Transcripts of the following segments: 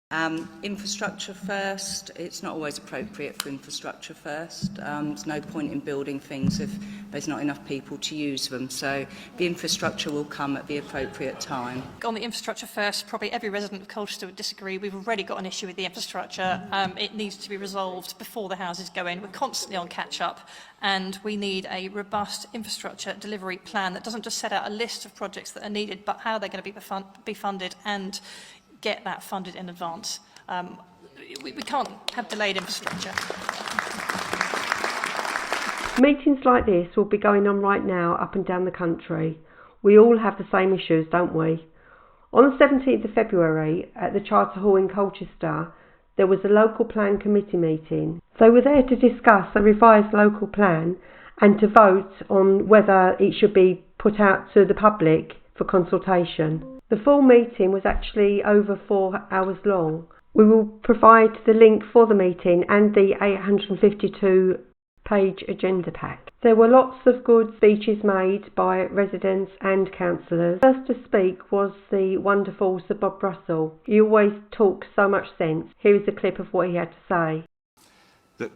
Infrastructure first. It's not always appropriate for infrastructure first. There's no point in building things if there's not enough people to use them. So the infrastructure will come at the appropriate time. On the infrastructure first, probably every resident of Colchester would disagree. We've already got an issue with the infrastructure. It needs to be resolved before the houses go in. We're constantly on catch-up, and we need a robust infrastructure delivery plan that doesn't just set out a list of projects that are needed, but how they're going to be funded and get that funded in advance. We can't have delayed infrastructure. Meetings like this will be going on right now up and down the country. We all have the same issues, don't we? On the 17th of February at the Charter Hall in Colchester, there was a local plan committee meeting. They were there to discuss a revised local plan and to vote on whether it should be put out to the public for consultation. The full meeting was actually over 4 hours long. We will provide the link for the meeting and the 852-page agenda pack. There were lots of good speeches made by residents and councillors. First to speak was the wonderful Sir Bob Russell. He always talks so much sense. Here is a clip of what he had to say. The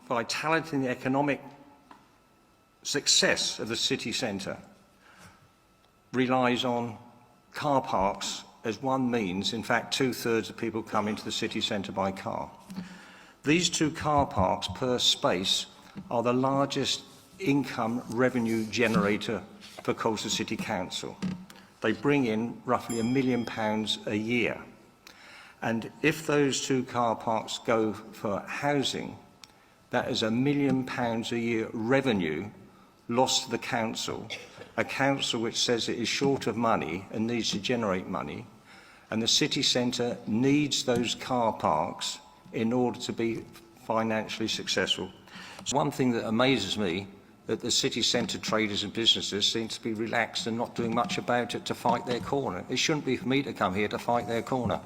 vitality and the economic success of the city centre relies on car parks as one means. In fact, 2/3 of people come into the city centre by car. These two car parks per space are the largest income revenue generator for Colchester City Council. They bring in roughly £1 million a year. And if those two car parks go for housing, that is £1 million a year revenue lost to the council, a council which says it is short of money and needs to generate money, and the city centre needs those car parks in order to be financially successful. So one thing that amazes me, that the city centre traders and businesses seem to be relaxed and not doing much about it to fight their corner. It shouldn't be for me to come here to fight their corner.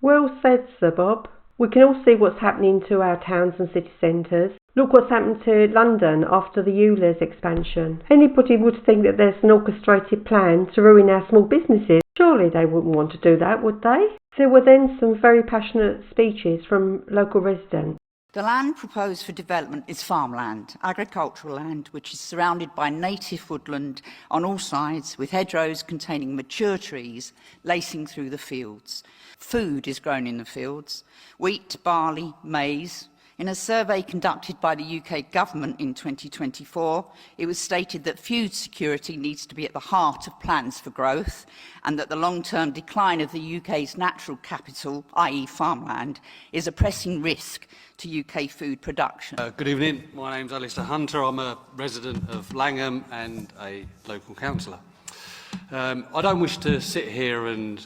Well said, Sir Bob. We can all see what's happening to our towns and city centres. Look what's happened to London after the ULEZ expansion. Anybody would think that there's an orchestrated plan to ruin our small businesses. Surely they wouldn't want to do that, would they? There were then some very passionate speeches from local residents. The land proposed for development is farmland, agricultural land, which is surrounded by native woodland on all sides, with hedgerows containing mature trees lacing through the fields. Food is grown in the fields: wheat, barley, maize. In a survey conducted by the UK government in 2024, it was stated that food security needs to be at the heart of plans for growth, and that the long-term decline of the UK's natural capital, i.e. farmland, is a pressing risk to UK food production. Good evening, my name's Alistair Hunter. I'm a resident of Langham and a local councillor. I don't wish to sit here and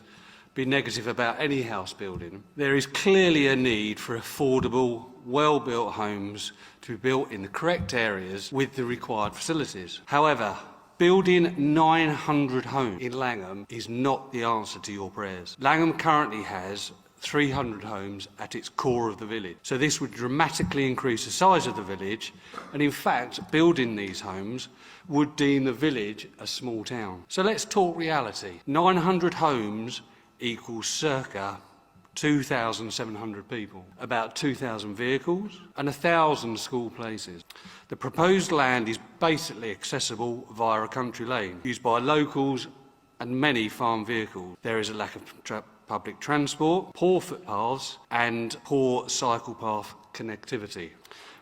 be negative about any house building. There is clearly a need for affordable, well-built homes to be built in the correct areas with the required facilities. However, building 900 homes in Langham is not the answer to your prayers. Langham currently has 300 homes at its core of the village. So this would dramatically increase the size of the village, and in fact, building these homes would deem the village a small town. So let's talk reality. 900 homes equals circa 2,700 people, about 2,000 vehicles and 1,000 school places. The proposed land is basically accessible via a country lane used by locals and many farm vehicles. There is a lack of public transport, poor footpaths and poor cycle path connectivity.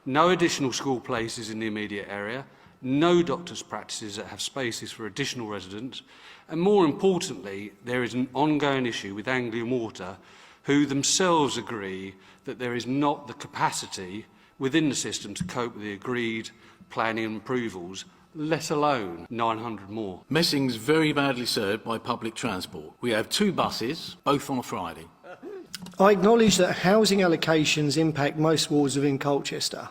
No additional school places in the immediate area, no doctors' practices that have spaces for additional residents, and more importantly, there is an ongoing issue with Anglian Water, who themselves agree that there is not the capacity within the system to cope with the agreed planning and approvals, let alone 900 more. Messing's very badly served by public transport. We have 2 buses, both on a Friday. I acknowledge that housing allocations impact most wards within Colchester.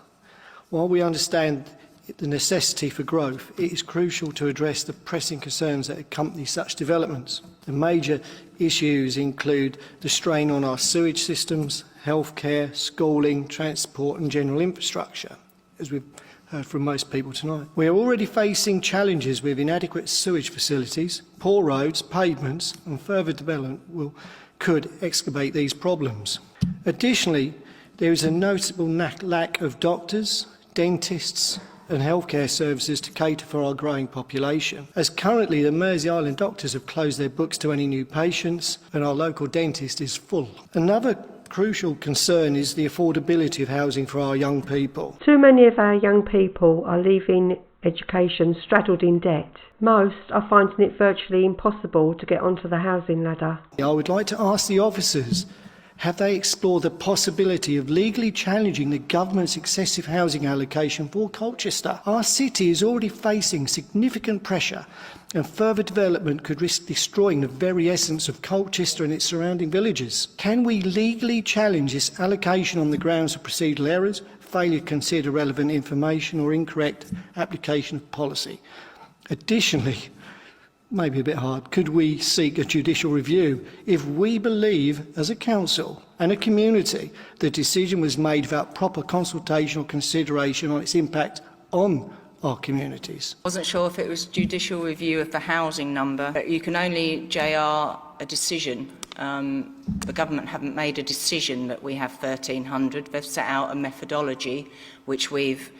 While we understand the necessity for growth, it is crucial to address the pressing concerns that accompany such developments. The major issues include the strain on our sewage systems, healthcare, schooling, transport and general infrastructure, as we've heard from most people tonight. We are already facing challenges with inadequate sewage facilities, poor roads, pavements, and further development will could excavate these problems. Additionally, there is a notable lack of doctors, dentists and healthcare services to cater for our growing population, as currently the Mersey Island doctors have closed their books to any new patients and our local dentist is full. Another crucial concern is the affordability of housing for our young people. Too many of our young people are leaving education straddled in debt. Most are finding it virtually impossible to get onto the housing ladder. I would like to ask the officers, have they explored the possibility of legally challenging the government's excessive housing allocation for Colchester? Our city is already facing significant pressure and further development could risk destroying the very essence of Colchester and its surrounding villages. Can we legally challenge this allocation on the grounds of procedural errors, failure to consider relevant information or incorrect application of policy? Additionally, maybe a bit hard, could we seek a judicial review if we believe as a council and a community the decision was made without proper consultation or consideration on its impact on our communities? I wasn't sure if it was judicial review of the housing number. You can only JR a decision. The government haven't made a decision that we have 1,300. They've set out a methodology which we've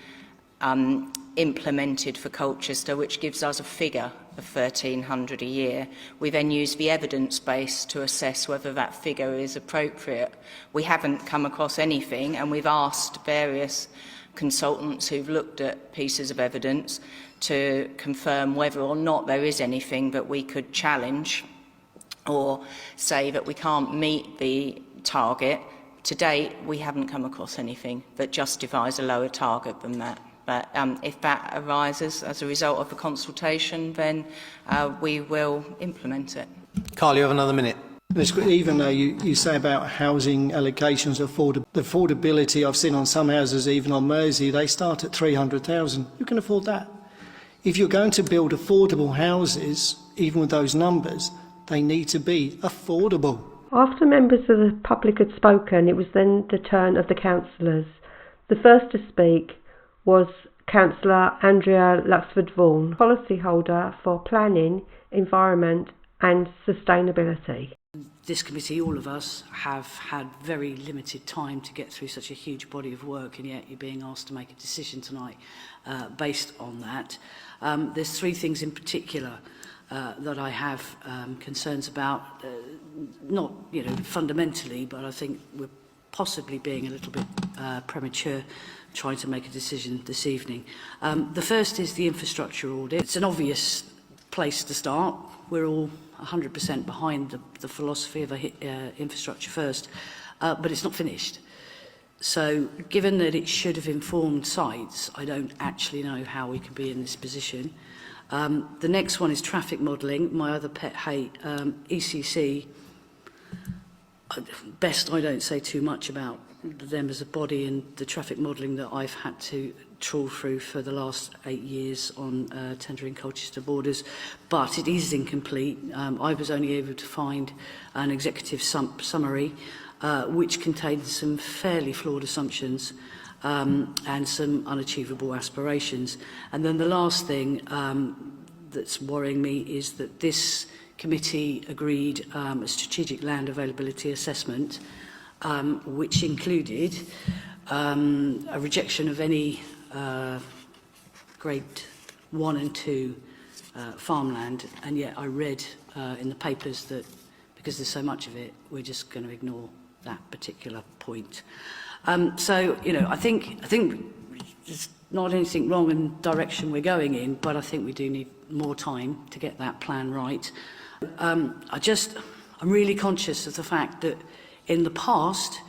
implemented for Colchester, which gives us a figure of 1,300 a year. We then use the evidence base to assess whether that figure is appropriate. We haven't come across anything, and we've asked various consultants who've looked at pieces of evidence to confirm whether or not there is anything that we could challenge or say that we can't meet the target. To date, we haven't come across anything that justifies a lower target than that. But if that arises as a result of the consultation, then we will implement it. Carl, you have another minute. Even though you say about housing allocations, the affordability I've seen on some houses, even on Mersey, they start at 300,000. Who can afford that? If you're going to build affordable houses, even with those numbers, they need to be affordable. After members of the public had spoken, it was then the turn of the councillors. The first to speak was Councillor Andrea Luxford-Vaughan, policyholder for planning, environment and sustainability. This committee, all of us, have had very limited time to get through such a huge body of work, and yet you're being asked to make a decision tonight based on that. There's three things in particular that I have concerns about, not fundamentally, but I think we're possibly being a little bit premature trying to make a decision this evening. The first is the infrastructure audit. It's an obvious place to start. We're all 100% behind the philosophy of infrastructure first, but it's not finished. So given that it should have informed sites, I don't actually know how we can be in this position. The next one is traffic modelling, my other pet hate. ECC, best I don't say too much about them as a body and the traffic modelling that I've had to trawl through for the last 8 years on tendering Colchester borders, but it is incomplete. I was only able to find an executive summary which contains some fairly flawed assumptions and some unachievable aspirations. And then the last thing that's worrying me is that this committee agreed a strategic land availability assessment which included a rejection of any grade 1 and 2 farmland, and yet I read in the papers that because there's so much of it, we're just going to ignore that particular point. So, I think there's not anything wrong in the direction we're going in, but I think we do need more time to get that plan right. I'm really conscious of the fact that in the past,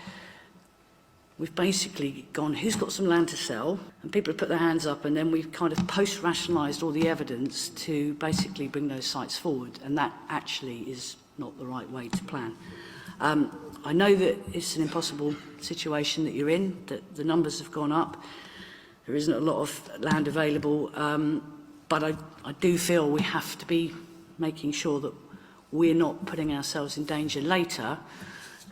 we've basically gone, who's got some land to sell? And people have put their hands up, and then we've kind of post-rationalised all the evidence to basically bring those sites forward, and that actually is not the right way to plan. I know that it's an impossible situation that you're in, that the numbers have gone up. There isn't a lot of land available, but I do feel we have to be making sure that we're not putting ourselves in danger later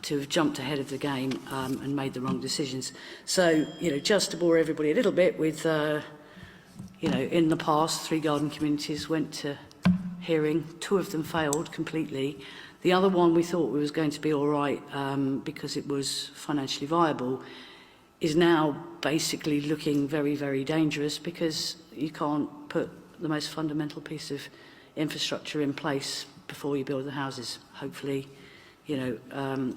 to have jumped ahead of the game and made the wrong decisions. So, just to bore everybody a little bit with, in the past, 3 garden communities went to hearing, 2 of them failed completely. The other one we thought was going to be all right because it was financially viable is now basically looking very, very dangerous because you can't put the most fundamental piece of infrastructure in place before you build the houses. Hopefully, you know,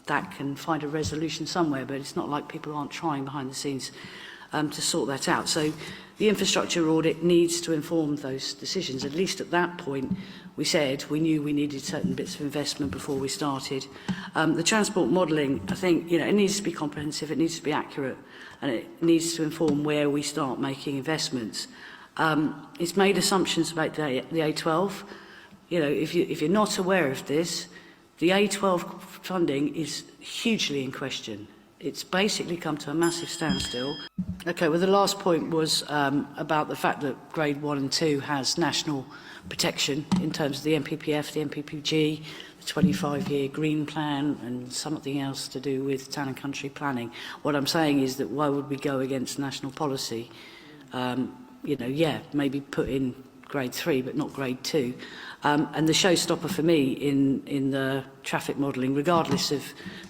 that can find a resolution somewhere, but it's not like people aren't trying behind the scenes to sort that out. So the infrastructure audit needs to inform those decisions. At least at that point, we said we knew we needed certain bits of investment before we started. The transport modelling, I think, you know, it needs to be comprehensive, it needs to be accurate, and it needs to inform where we start making investments. It's made assumptions about the A12. You know, if you're not aware of this, the A12 funding is hugely in question. It's basically come to a massive standstill. Okay, well, the last point was about the fact that grade 1 and 2 has national protection in terms of the MPPF, the MPPG, the 25-year green plan and something else to do with town and country planning. What I'm saying is that why would we go against national policy? You know, yeah, maybe put in grade 3 but not grade 2. And the showstopper for me in the traffic modelling, regardless of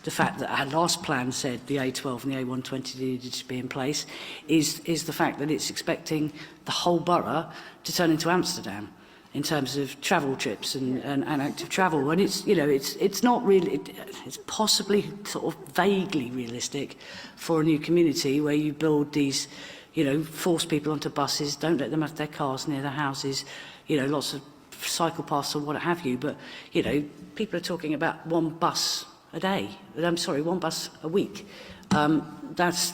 the fact that our last plan said the A12 and the A120 needed to be in place, is the fact that it's expecting the whole borough to turn into Amsterdam in terms of travel trips and active travel. And it's, you know, it's not really, it's possibly sort of vaguely realistic for a new community where you build these, you know, force people onto buses, don't let them have their cars near their houses, you know, lots of cycle paths or what have you. But, you know, people are talking about one bus a day. I'm sorry, one bus a week. That's,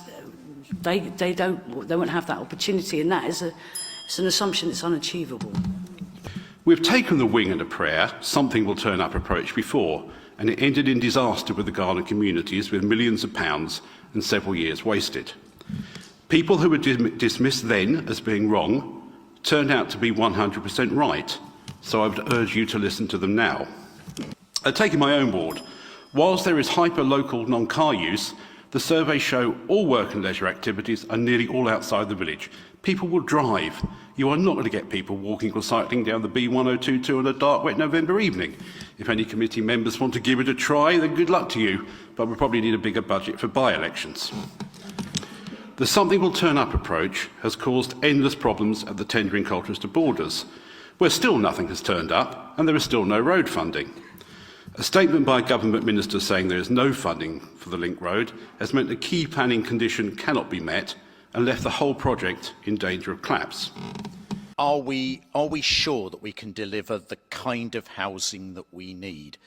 they won't have that opportunity, and that is it's an assumption that's unachievable. We've taken the wing and a prayer, something will turn up approach before, and it ended in disaster with the Garden communities with millions of pounds and several years wasted. People who were dismissed then as being wrong turned out to be 100% right, so I would urge you to listen to them now. Taking my own ward, whilst there is hyper-local non-car use, the surveys show all work and leisure activities are nearly all outside the village. People will drive. You are not going to get people walking or cycling down the B1022 on a dark, wet November evening. If any committee members want to give it a try, then good luck to you, but we'll probably need a bigger budget for by-elections. The something will turn up approach has caused endless problems at the tendering Colchester borders, where still nothing has turned up and there is still no road funding. A statement by a government minister saying there is no funding for the link road has meant a key planning condition cannot be met and left the whole project in danger of collapse. Are we sure that we can deliver the kind of housing that we need?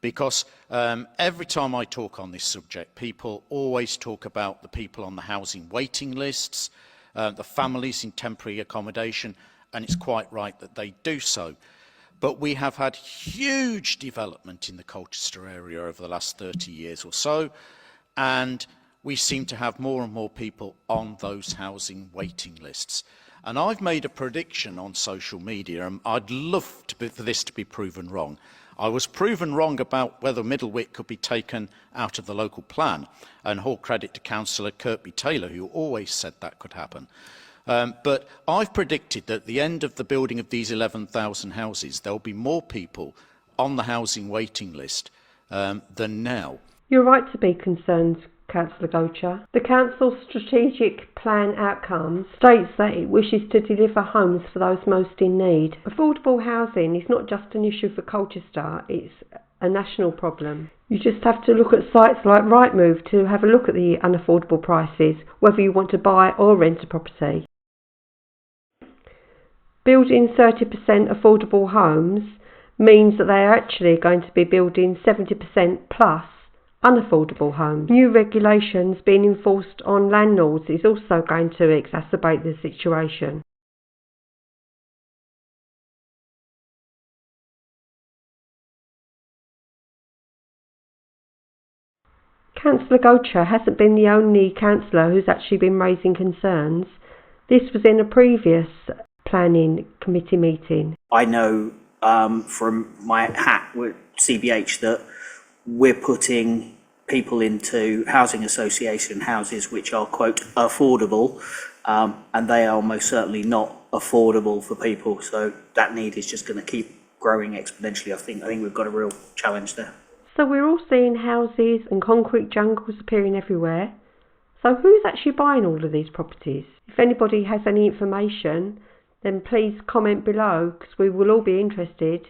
Because every time I talk on this subject, people always talk about the people on the housing waiting lists, the families in temporary accommodation, and it's quite right that they do so. But we have had huge development in the Colchester area over the last 30 years or so, and we seem to have more and more people on those housing waiting lists. And I've made a prediction on social media, and I'd love for this to be proven wrong. I was proven wrong about whether Middlewick could be taken out of the local plan, and all credit to Councillor Kirkby Taylor, who always said that could happen. But I've predicted that at the end of the building of these 11,000 houses, there'll be more people on the housing waiting list than now. You're right to be concerned, Councillor Gocher. The Council's strategic plan outcomes states that it wishes to deliver homes for those most in need. Affordable housing is not just an issue for Colchester, it's a national problem. You just have to look at sites like Rightmove to have a look at the unaffordable prices, whether you want to buy or rent a property. Building 30% affordable homes means that they are actually going to be building 70% plus unaffordable homes. New regulations being enforced on landlords is also going to exacerbate the situation. Councillor Gocher hasn't been the only councillor who's actually been raising concerns. This was in a previous planning committee meeting. I know from my hat with CBH that we're putting people into housing association houses which are, quote, affordable, and they are most certainly not affordable for people, so that need is just going to keep growing exponentially. I think we've got a real challenge there. So we're all seeing houses and concrete jungles appearing everywhere. So who's actually buying all of these properties? If anybody has any information, then please comment below, because we will all be interested.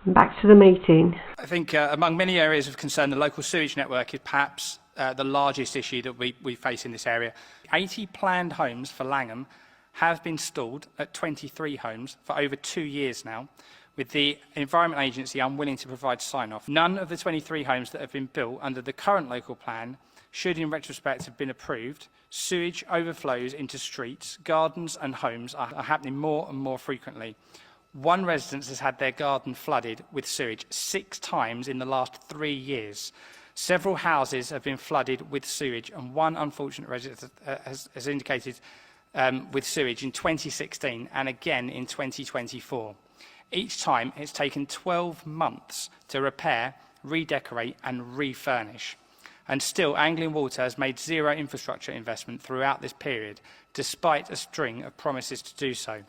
Back to the meeting. I think among many areas of concern, the local sewage network is perhaps the largest issue that we face in this area. 80 planned homes for Langham have been stalled at 23 homes for over 2 years now, with the Environment Agency unwilling to provide sign-off. None of the 23 homes that have been built under the current local plan should in retrospect have been approved. Sewage overflows into streets, gardens and homes are happening more and more frequently. One resident has had their garden flooded with sewage 6 times in the last 3 years. Several houses have been flooded with sewage, and one unfortunate resident has indicated with sewage in 2016 and again in 2024. Each time it's taken 12 months to repair, redecorate and refurnish. And still, Anglian Water has made zero infrastructure investment throughout this period, despite a string of promises to do so.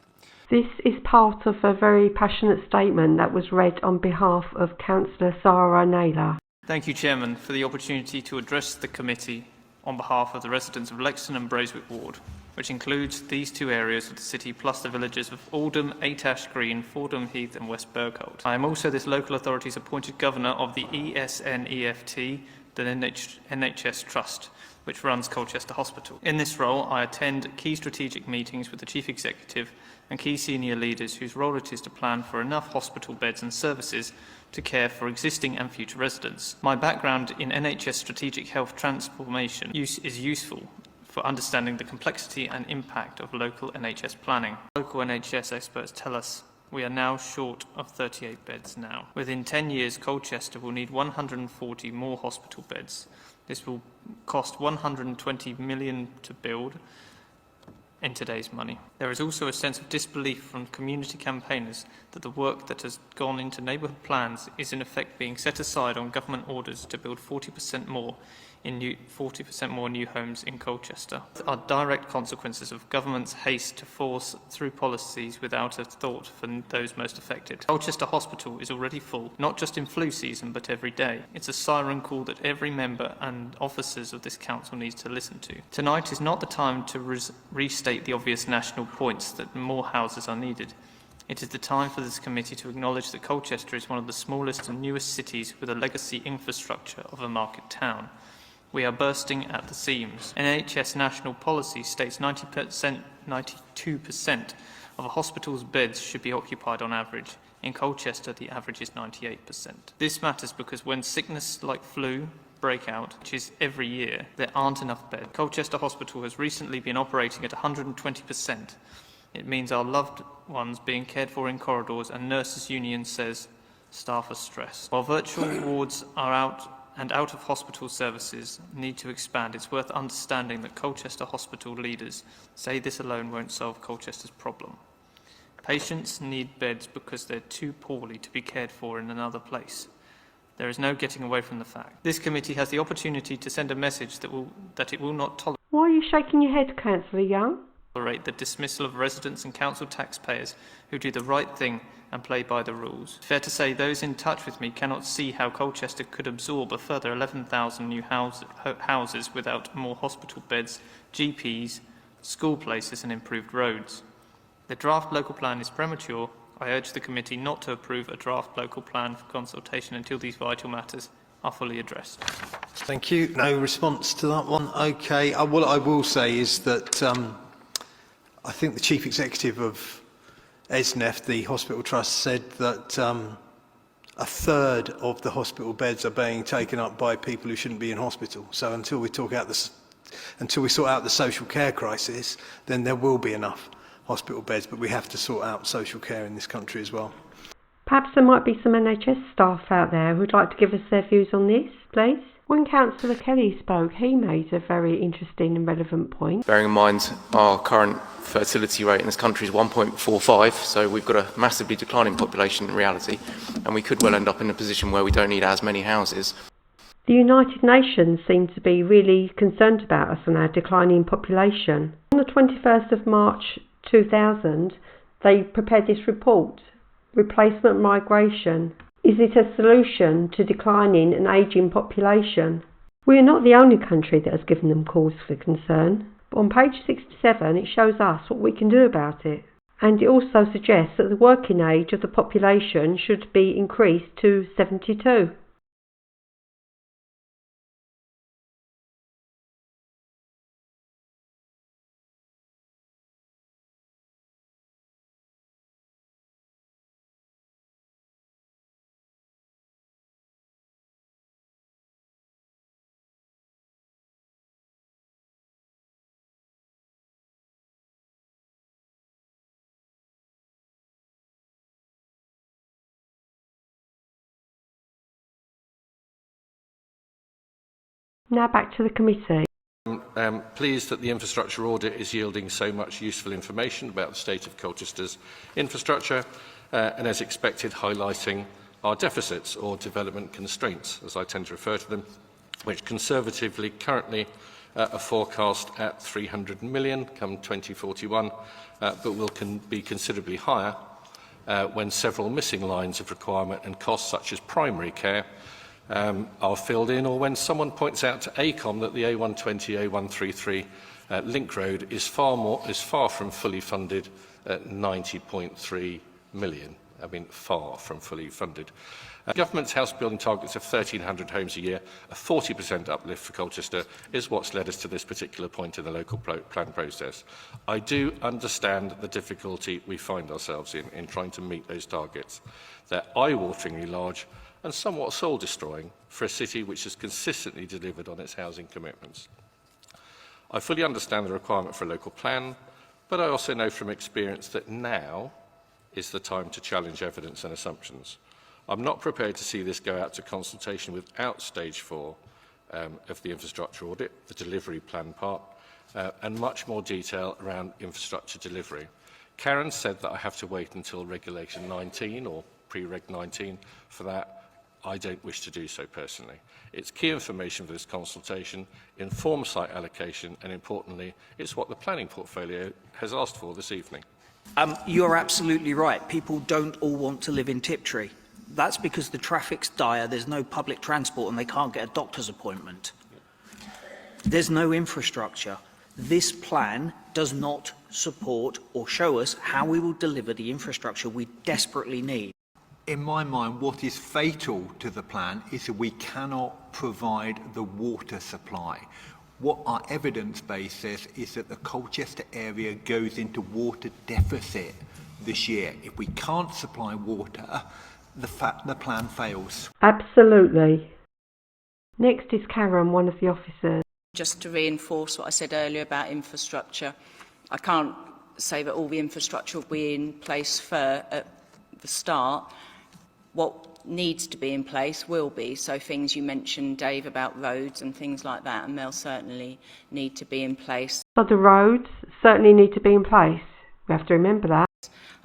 This is part of a very passionate statement that was read on behalf of Councillor Sarah Naylor. Thank you, Chairman, for the opportunity to address the committee on behalf of the residents of Lexton and Braeswick Ward, which includes these 2 areas of the city plus the villages of Oldham, Ash Green, Fordham Heath and West Bergholt. I am also this local authority's appointed governor of the ESNEFT, the NHS Trust, which runs Colchester Hospital. In this role, I attend key strategic meetings with the Chief Executive and key senior leaders whose role it is to plan for enough hospital beds and services to care for existing and future residents. My background in NHS strategic health transformation is useful for understanding the complexity and impact of local NHS planning. Local NHS experts tell us we are now short of 38 beds now. Within 10 years, Colchester will need 140 more hospital beds. This will cost £120 million to build in today's money. There is also a sense of disbelief from community campaigners that the work that has gone into neighbourhood plans is in effect being set aside on government orders to build 40% more new homes in Colchester. Are direct consequences of government's haste to force through policies without a thought for those most affected. Colchester Hospital is already full, not just in flu season, but every day. It's a siren call that every member and officers of this council needs to listen to. Tonight is not the time to restate the obvious national points that more houses are needed. It is the time for this committee to acknowledge that Colchester is one of the smallest and newest cities with a legacy infrastructure of a market town. We are bursting at the seams. NHS national policy states 92% of a hospital's beds should be occupied on average. In Colchester, the average is 98%. This matters because when sickness like flu break out, which is every year, there aren't enough beds. Colchester Hospital has recently been operating at 120%. It means our loved ones being cared for in corridors, and Nurses Union says staff are stressed. While virtual wards are out of hospital services need to expand, it's worth understanding that Colchester Hospital leaders say this alone won't solve Colchester's problem. Patients need beds because they're too poorly to be cared for in another place. There is no getting away from the fact. This committee has the opportunity to send a message that it will not tolerate. Why are you shaking your head, Councillor Young? The dismissal of residents and council taxpayers who do the right thing and play by the rules. Fair to say those in touch with me cannot see how Colchester could absorb a further 11,000 new houses without more hospital beds, GPs, school places and improved roads. The draft local plan is premature. I urge the committee not to approve a draft local plan for consultation until these vital matters are fully addressed. Thank you. No response to that one. Okay. What I will say is that I think the Chief Executive of ESNEF, the Hospital Trust, said that a third of the hospital beds are being taken up by people who shouldn't be in hospital. So until we sort out the social care crisis, then there will be enough hospital beds, but we have to sort out social care in this country as well. Perhaps there might be some NHS staff out there who'd like to give us their views on this. please. When Councillor Kelly spoke, he made a very interesting and relevant point. Bearing in mind our current fertility rate in this country is 1.45, so we've got a massively declining population in reality, and we could well end up in a position where we don't need as many houses. The United Nations seem to be really concerned about us and our declining population. On the 21st of March 2000, they prepared this report, Replacement Migration. Is it a solution to declining and ageing population? We are not the only country that has given them cause for concern, but on page 67 it shows us what we can do about it. And it also suggests that the working age of the population should be increased to 72. Now back to the committee. I'm pleased that the infrastructure audit is yielding so much useful information about the state of Colchester's infrastructure and, as expected, highlighting our deficits or development constraints, as I tend to refer to them, which conservatively currently are forecast at 300 million come 2041, but will be considerably higher when several missing lines of requirement and costs, such as primary care, are filled in, or when someone points out to ACOM that the A120, A133 link road is far from fully funded at 90.3 million. I mean, far from fully funded. Government's house building targets of 1,300 homes a year, a 40% uplift for Colchester, is what's led us to this particular point in the local plan process. I do understand the difficulty we find ourselves in trying to meet those targets. They're eye-wateringly large and somewhat soul-destroying for a city which has consistently delivered on its housing commitments. I fully understand the requirement for a local plan, but I also know from experience that now is the time to challenge evidence and assumptions. I'm not prepared to see this go out to consultation without stage 4 of the infrastructure audit, the delivery plan part, and much more detail around infrastructure delivery. Karen said that I have to wait until Regulation 19 or pre-Reg 19 for that. I don't wish to do so personally. It's key information for this consultation, informs site allocation, and importantly, it's what the planning portfolio has asked for this evening. You're absolutely right. People don't all want to live in Tiptree. That's because the traffic's dire, there's no public transport, and they can't get a doctor's appointment. There's no infrastructure. This plan does not support or show us how we will deliver the infrastructure we desperately need. In my mind, what is fatal to the plan is that we cannot provide the water supply. What our evidence base says is that the Colchester area goes into water deficit this year. If we can't supply water, the plan fails. Absolutely. Next is Karen, one of the officers. Just to reinforce what I said earlier about infrastructure, I can't say that all the infrastructure will be in place at the start. What needs to be in place will be. So things you mentioned, Dave, about roads and things like that, and they'll certainly need to be in place. So the roads certainly need to be in place. We have to remember that.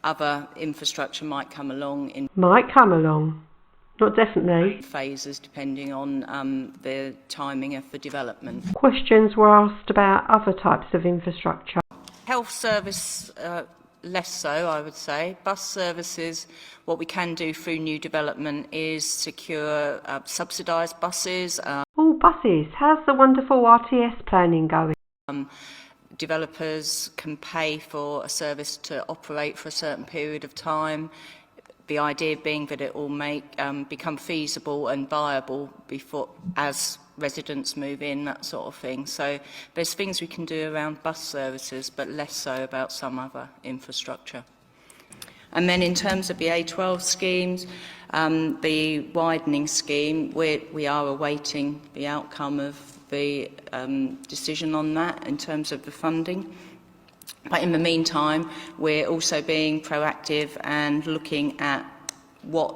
Other infrastructure might come along in not definitely. phases depending on the timing of the development. Questions were asked about other types of infrastructure. Health service, less so, I would say. Bus services, what we can do through new development is secure subsidised buses. Buses. How's the wonderful RTS planning going? Developers can pay for a service to operate for a certain period of time. The idea being that it will become feasible and viable as residents move in, that sort of thing. So there's things we can do around bus services, but less so about some other infrastructure. And then in terms of the A12 schemes, the widening scheme, we are awaiting the outcome of the decision on that in terms of the funding. But in the meantime, we're also being proactive and looking at what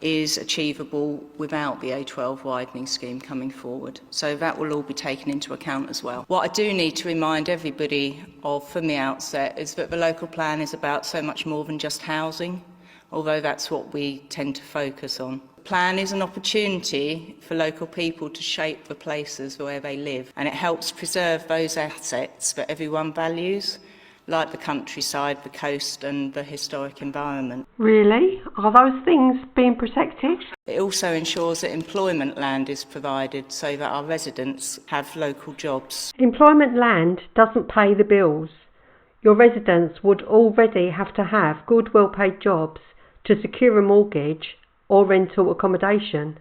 is achievable without the A12 widening scheme coming forward. So that will all be taken into account as well. What I do need to remind everybody of from the outset is that the local plan is about so much more than just housing, although that's what we tend to focus on. The plan is an opportunity for local people to shape the places where they live, and it helps preserve those assets that everyone values, like the countryside, the coast and the historic environment. Really? Are those things being protected? It also ensures that employment land is provided so that our residents have local jobs. Employment land doesn't pay the bills. Your residents would already have to have good, well-paid jobs to secure a mortgage or rental accommodation.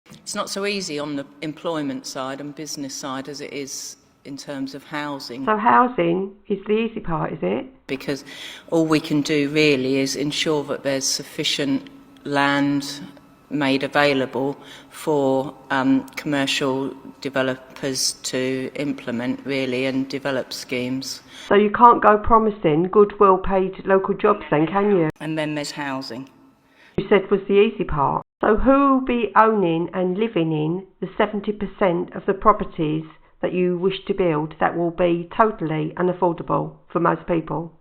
It's not so easy on the employment side and business side as it is in terms of housing. So housing is the easy part, is it? Because all we can do really is ensure that there's sufficient land made available for commercial developers to implement really and develop schemes. So you can't go promising good, well-paid local jobs then, can you? And then there's housing. You said was the easy part. So who will be owning and living in the 70% of the properties that you wish to build that will be totally unaffordable for most people?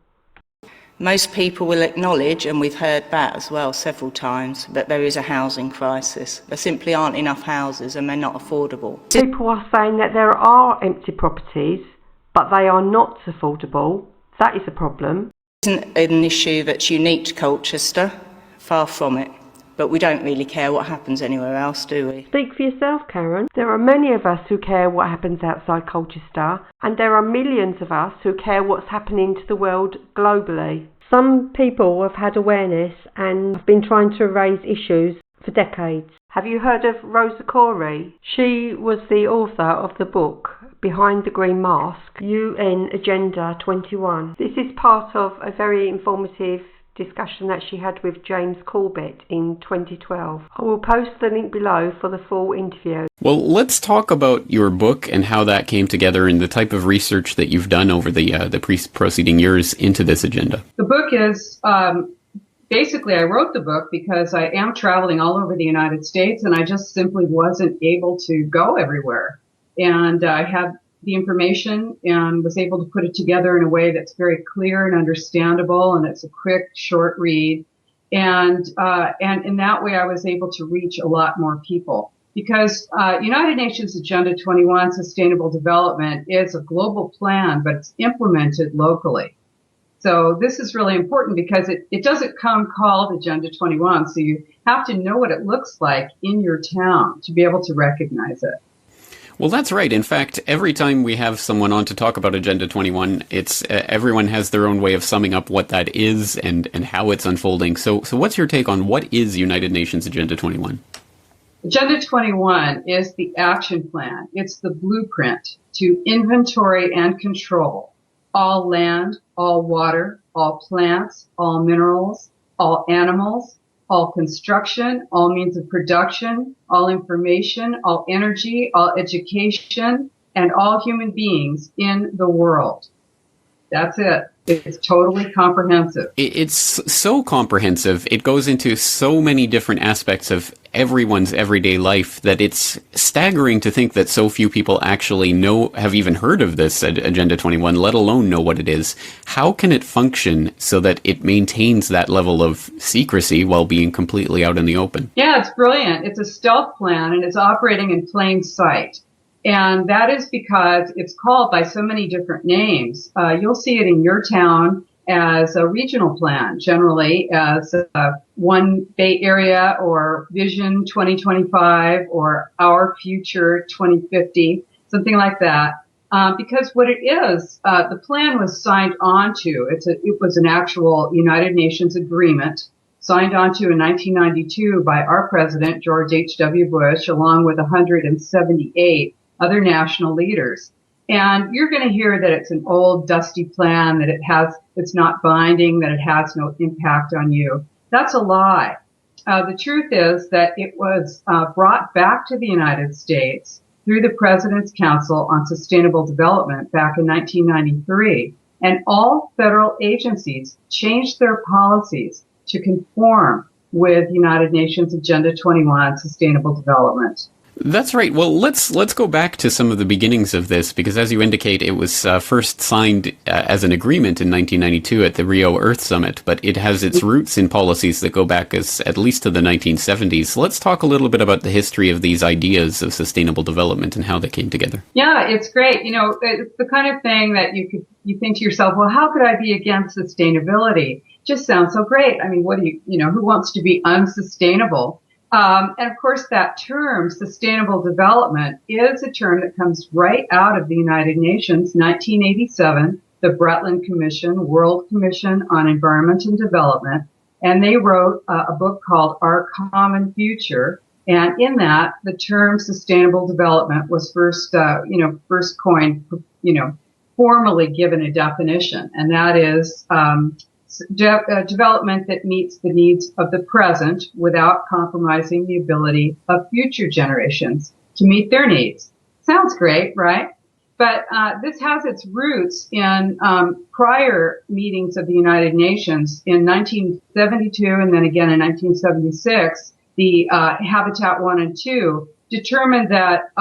Most people will acknowledge, and we've heard that as well several times, that there is a housing crisis. There simply aren't enough houses and they're not affordable. People are saying that there are empty properties, but they are not affordable. That is a problem. It isn't an issue that's unique to Colchester, far from it. But we don't really care what happens anywhere else, do we? Speak for yourself, Karen. There are many of us who care what happens outside Colchester, and there are millions of us who care what's happening to the world globally. Some people have had awareness and have been trying to raise issues for decades. Have you heard of Rosa Corey? She was the author of the book Behind the Green Mask, UN Agenda 21. This is part of a very informative discussion that she had with James Corbett in 2012. I will post the link below for the full interview. Well, let's talk about your book and how that came together and the type of research that you've done over the preceding years into this agenda. The book is, basically I wrote the book because I am traveling all over the United States and I just simply wasn't able to go everywhere. And I had the information and was able to put it together in a way that's very clear and understandable, and it's a quick, short read. And in that way I was able to reach a lot more people. Because United Nations Agenda 21 Sustainable Development is a global plan, but it's implemented locally. So this is really important because it doesn't come called Agenda 21, so you have to know what it looks like in your town to be able to recognize it. Well, that's right. In fact, every time we have someone on to talk about Agenda 21, it's everyone has their own way of summing up what that is and how it's unfolding. So what's your take on what is United Nations Agenda 21? Agenda 21 is the action plan. It's the blueprint to inventory and control all land, all water, all plants, all minerals, all animals, all construction, all means of production, all information, all energy, all education, and all human beings in the world. That's it. It's totally comprehensive. It's so comprehensive. It goes into so many different aspects of everyone's everyday life that it's staggering to think that so few people actually have even heard of this Agenda 21, let alone know what it is. How can it function so that it maintains that level of secrecy while being completely out in the open? Yeah, it's brilliant. It's a stealth plan and it's operating in plain sight. And that is because it's called by so many different names. You'll see it in your town as a regional plan, generally as One Bay Area or Vision 2025 or Our Future 2050, something like that. Because what it is, the plan was signed onto. It was an actual United Nations agreement signed onto in 1992 by our president, George H.W. Bush, along with 178 other national leaders. And you're going to hear that it's an old, dusty plan, that it's not binding, that it has no impact on you. That's a lie. The truth is that it was brought back to the United States through the President's Council on Sustainable Development back in 1993. And all federal agencies changed their policies to conform with United Nations Agenda 21, Sustainable Development. That's right. Well, let's go back to some of the beginnings of this, because as you indicate, it was first signed as an agreement in 1992 at the Rio Earth Summit, but it has its roots in policies that go back at least to the 1970s. Let's talk a little bit about the history of these ideas of sustainable development and how they came together. Yeah, it's great. You know, it's the kind of thing that you think to yourself, well, how could I be against sustainability? Just sounds so great. I mean, who wants to be unsustainable? And of course, that term, sustainable development, is a term that comes right out of the United Nations, 1987, the Brundtland Commission, World Commission on Environment and Development, and they wrote a book called Our Common Future. And in that, the term sustainable development was first coined, formally given a definition, and that is development that meets the needs of the present without compromising the ability of future generations to meet their needs. Sounds great, right? But this has its roots in prior meetings of the United Nations. In 1972 and then again in 1976, the Habitat 1 and 2 determined that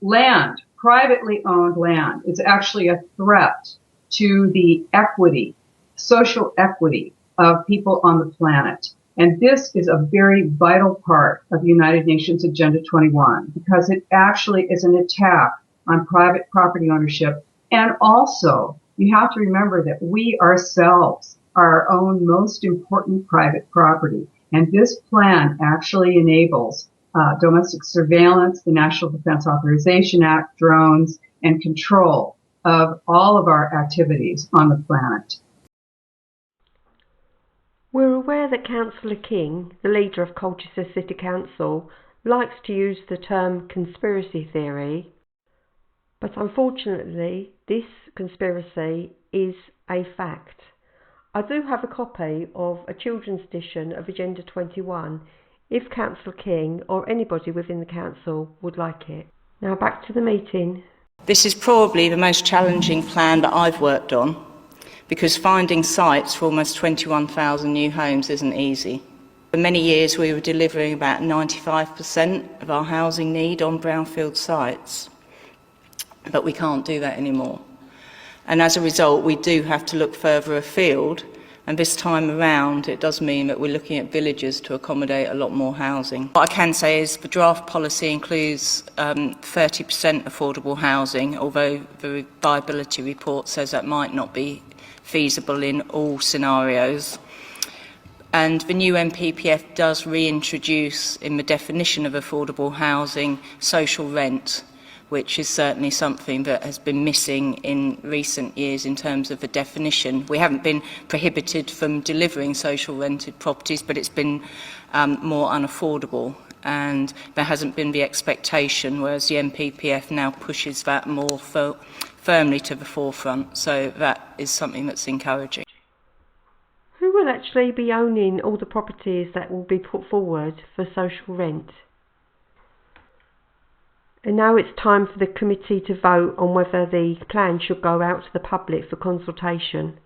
land, privately owned land, is actually a threat to the equity, social equity of people on the planet. And this is a very vital part of United Nations Agenda 21 because it actually is an attack on private property ownership. And also, you have to remember that we ourselves are our own most important private property. And this plan actually enables domestic surveillance, the National Defense Authorization Act, drones, and control of all of our activities on the planet. We're aware that Councillor King, the leader of Colchester City Council, likes to use the term conspiracy theory, but unfortunately this conspiracy is a fact. I do have a copy of a children's edition of Agenda 21 if Councillor King or anybody within the council would like it. Now back to the meeting. This is probably the most challenging plan that I've worked on, because finding sites for almost 21,000 new homes isn't easy. For many years we were delivering about 95% of our housing need on brownfield sites, but we can't do that anymore. And as a result, we do have to look further afield, and this time around it does mean that we're looking at villages to accommodate a lot more housing. What I can say is the draft policy includes 30% affordable housing, although the viability report says that might not be feasible in all scenarios. And the new NPPF does reintroduce in the definition of affordable housing social rent, which is certainly something that has been missing in recent years in terms of the definition. We haven't been prohibited from delivering social rented properties, but it's been more unaffordable, and there hasn't been the expectation, whereas the NPPF now pushes that more firmly to the forefront. So that is something that's encouraging. Who will actually be owning all the properties that will be put forward for social rent? And now it's time for the committee to vote on whether the plan should go out to the public for consultation.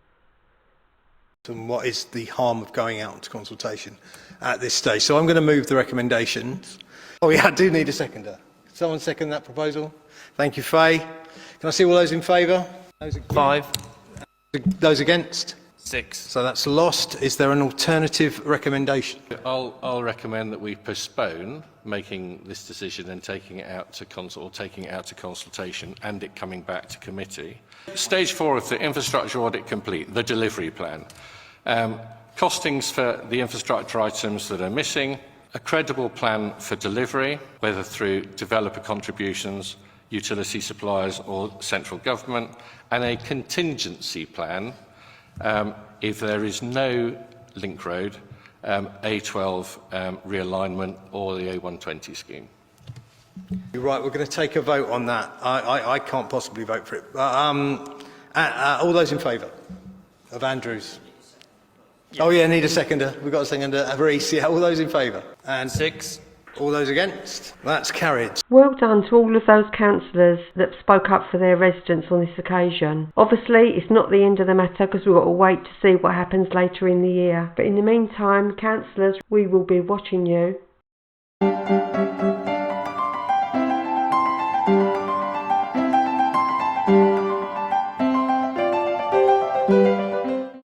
And what is the harm of going out to consultation at this stage? So I'm going to move the recommendations. Oh yeah, I do need a seconder. Someone second that proposal? Thank you, Faye. Can I see all those in favour? 5. Those against? 6. So that's lost. Is there an alternative recommendation? I'll recommend that we postpone making this decision and taking it out to consultation and it coming back to committee. Stage 4 of the infrastructure audit complete, the delivery plan. Costings for the infrastructure items that are missing, a credible plan for delivery, whether through developer contributions, utility suppliers or central government, and a contingency plan if there is no link road, A12 realignment or the A120 scheme. You're right, we're going to take a vote on that. I can't possibly vote for it. All those in favour of Andrews? Yeah. Oh yeah, need a seconder. We've got a seconder. Reese, yeah, all those in favour? And 6. All those against? That's carried. Well done to all of those councillors that spoke up for their residents on this occasion. Obviously, it's not the end of the matter because we've got to wait to see what happens later in the year. But in the meantime, councillors, we will be watching you.